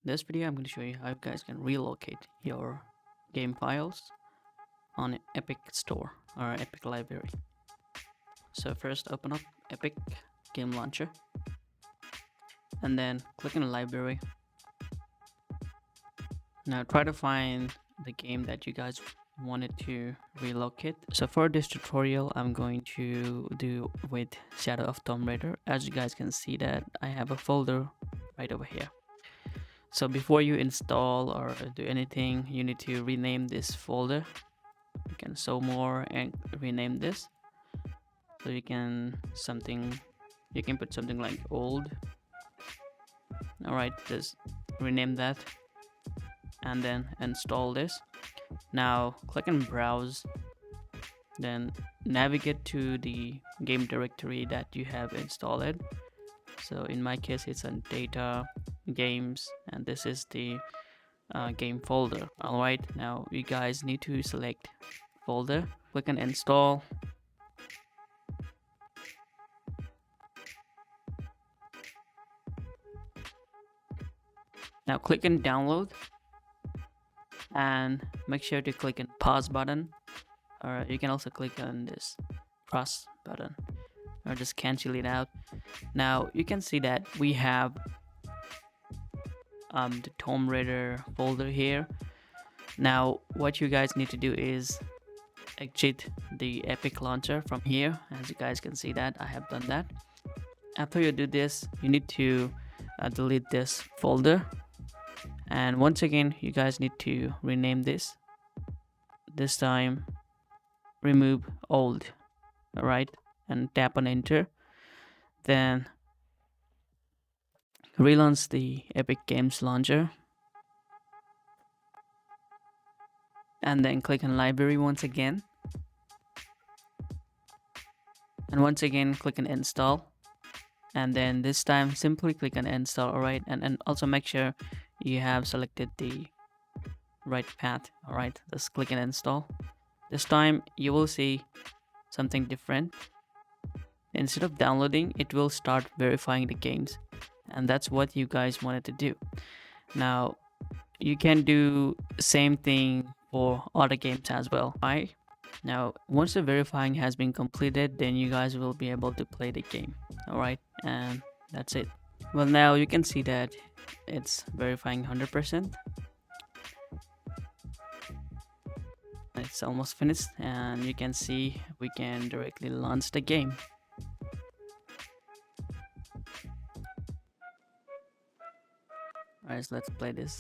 This video I'm going to show you how you guys can relocate your game files on Epic Store or Epic Library. So first open up Epic Game Launcher and then click on the library. Now try to find the game that you guys wanted to relocate. So for this tutorial I'm going to do with Shadow of Tomb Raider. As you guys can see that I have a folder right over here. So before you install or do anything, you need to rename this folder. You can show more and rename this. So you can put something like old. Alright, just rename that and then install this. Now click on browse, then navigate to the game directory that you have installed. So in my case it's on data, games, and this is the game folder. Alright, now you guys need to select folder, click on install. Now click on download and make sure to click on pause button, or you can also click on this cross button or just cancel it out. Now you can see that we have the Tomb Raider folder here. Now what you guys need to do is exit the Epic launcher from here. As you guys can see that I have done that. After you do this, you need to delete this folder, and once again you guys need to rename this time remove old. Alright, and tap on enter, then relaunch the Epic Games launcher and then click on library once again, and once again click on install, and then this time simply click on install. Alright, and also make sure you have selected the right path. Alright, just click on install. This time you will see something different. Instead of downloading, it will start verifying the games, and that's what you guys wanted to do. Now you can do same thing for other games as well. Right, now once the verifying has been completed, then you guys will be able to play the game. Alright, and that's it. Well, now you can see that it's verifying 100%. It's almost finished, and you can see we can directly launch the game. Alright, so let's play this.